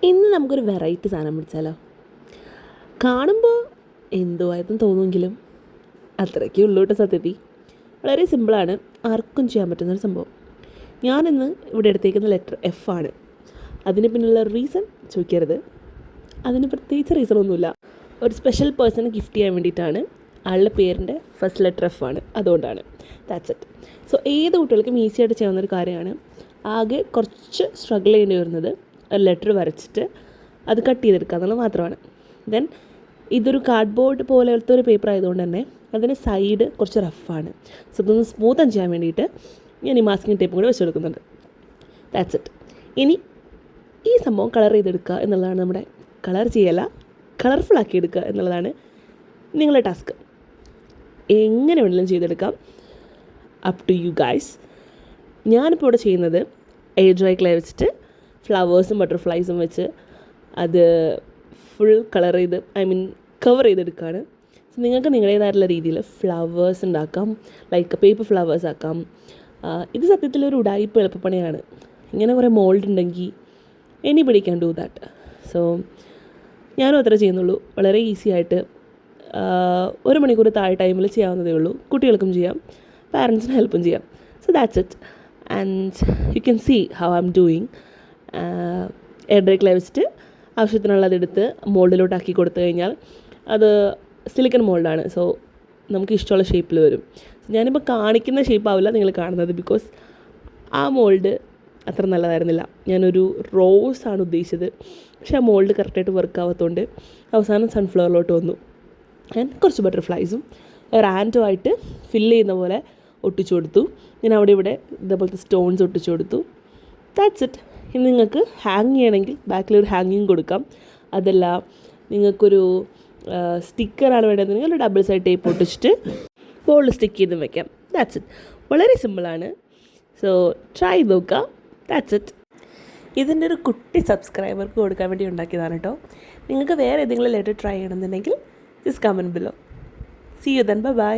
ഇന്ന് നമുക്കൊരു വെറൈറ്റി സാധനം പിടിച്ചാലോ? കാണുമ്പോൾ എന്തോ ആയതും തോന്നുമെങ്കിലും അത്രയ്ക്കേ ഉള്ളൂ കേട്ടോ. സത്യത്തിൽ വളരെ സിമ്പിളാണ്, ആർക്കും ചെയ്യാൻ പറ്റുന്നൊരു സംഭവം. ഞാനിന്ന് ഇവിടെ എടുത്തേക്കുന്ന ലെറ്റർ എഫ് ആണ്. അതിന് പിന്നിലുള്ള റീസൺ ചോദിക്കരുത്, അതിന് പ്രത്യേകിച്ച് റീസണൊന്നുമില്ല. ഒരു സ്പെഷ്യൽ പേഴ്സണ് ഗിഫ്റ്റ് ചെയ്യാൻ വേണ്ടിയിട്ടാണ്. ആളുടെ പേരിൻ്റെ ഫസ്റ്റ് ലെറ്റർ എഫ് ആണ്, അതുകൊണ്ടാണ്. That's it. സോ ഏത് കുട്ടികൾക്കും ഈസി ആയിട്ട് ചെയ്യാവുന്നൊരു കാര്യമാണ്. ആകെ കുറച്ച് സ്ട്രഗിൾ ചെയ്യേണ്ടി വരുന്നത് ഒരു ലെറ്റർ വരച്ചിട്ട് അത് കട്ട് ചെയ്തെടുക്കുക എന്നുള്ളത് മാത്രമാണ്. ദെൻ ഇതൊരു കാർഡ്ബോർഡ് പോലത്തെ ഒരു പേപ്പർ ആയതുകൊണ്ട് തന്നെ അതിന് സൈഡ് കുറച്ച് റഫാണ്. സോ ഇതൊന്ന് സ്മൂത്തൻ ചെയ്യാൻ വേണ്ടിയിട്ട് ഞാൻ ഈ മാസ്കിംഗ് ടേപ്പും കൂടി വെച്ച് കൊടുക്കുന്നുണ്ട്. That's it. ഇനി ഈ സംഭവം കളർ ചെയ്തെടുക്കുക എന്നുള്ളതാണ് നമ്മുടെ, കളർ ചെയ്യല്ല, കളർഫുൾ ആക്കി എടുക്കുക എന്നുള്ളതാണ് നിങ്ങളുടെ ടാസ്ക്. എങ്ങനെ വേണമെങ്കിലും ചെയ്തെടുക്കാം, അപ് ടു യു ഗൈസ്. ഞാനിപ്പോൾ ഇവിടെ ചെയ്യുന്നത് എയർ ഡ്രൈ ക്ലേ വെച്ചിട്ട് ഫ്ലവേഴ്സും ബട്ടർഫ്ലൈസും വെച്ച് അത് ഫുൾ കളർ ചെയ്ത് കവർ ചെയ്തെടുക്കുകയാണ്. സോ നിങ്ങൾക്ക് നിങ്ങളുടേതായിട്ടുള്ള രീതിയിൽ ഫ്ലവേഴ്സ് ഉണ്ടാക്കാം, ലൈക്ക് പേപ്പർ ഫ്ലവേഴ്സ് ആക്കാം. ഇത് സത്യത്തിലൊരു ഉടായിപ്പ് എളുപ്പപ്പണിയാണ്. ഇങ്ങനെ കുറേ മോൾഡ് ഉണ്ടെങ്കിൽ anybody can do that. So ഞാനും അത്ര ചെയ്യുന്നുള്ളൂ. വളരെ ഈസി ആയിട്ട് 1 മണിക്കൂർ താഴെ ടൈമിൽ ചെയ്യാവുന്നതേ ഉള്ളൂ. കുട്ടികൾക്കും ചെയ്യാം, പാരൻസിന് ഹെൽപ്പും ചെയ്യാം. So that's it. And you can see how I am doing. Air dry clay വെച്ചിട്ട് ആവശ്യത്തിനുള്ളതെടുത്ത് മോൾഡിലോട്ടാക്കി കൊടുത്തു കഴിഞ്ഞാൽ അത് സിലിക്കൺ മോൾഡാണ്. സോ നമുക്ക് ഇഷ്ടമുള്ള ഷേപ്പിൽ വരും. ഞാനിപ്പോൾ കാണിക്കുന്ന ഷേപ്പാവില്ല നിങ്ങൾ കാണുന്നത്, ബിക്കോസ് ആ മോൾഡ് അത്ര നല്ലതായിരുന്നില്ല. ഞാനൊരു റോസാണ് ഉദ്ദേശിച്ചത്, പക്ഷേ ആ മോൾഡ് കറക്റ്റായിട്ട് വർക്ക് ആവാത്തതുകൊണ്ട് അവസാനം സൺഫ്ലവറിലോട്ട് വന്നു. ഞാൻ കുറച്ച് ബട്ടർഫ്ലൈസും റാൻഡുമായിട്ട് ഫില്ല് ചെയ്യുന്ന പോലെ ഒട്ടിച്ചു കൊടുത്തു. ഞാൻ അവിടെ ഇവിടെ ഇതേപോലത്തെ സ്റ്റോൺസ് ഒട്ടിച്ചു കൊടുത്തു. That's it. ഇനി നിങ്ങൾക്ക് ഹാങ് ചെയ്യണമെങ്കിൽ ബാക്കിലൊരു ഹാങ്ങിങ് കൊടുക്കാം. അതല്ല നിങ്ങൾക്കൊരു സ്റ്റിക്കറാണ് വേണ്ടതെങ്കിൽ ഒരു ഡബിൾ സൈഡ് ടേപ്പ് ഒട്ടിച്ചിട്ട് ബോളിൽ സ്റ്റിക്ക് ചെയ്ത് വെക്കാം. That's it. വളരെ സിമ്പിളാണ്. സോ ട്രൈ നോക്കുക. That's it. ഇതിൻ്റെ ഒരു കുട്ടി സബ്സ്ക്രൈബർക്ക് കൊടുക്കാൻ വേണ്ടി ഉണ്ടാക്കിയതാണ് കേട്ടോ. നിങ്ങൾക്ക് വേറെ ഏതെങ്കിലും ലെറ്റർ ട്രൈ ചെയ്യണമെന്നുണ്ടെങ്കിൽ just comment below. See you then. Bye by.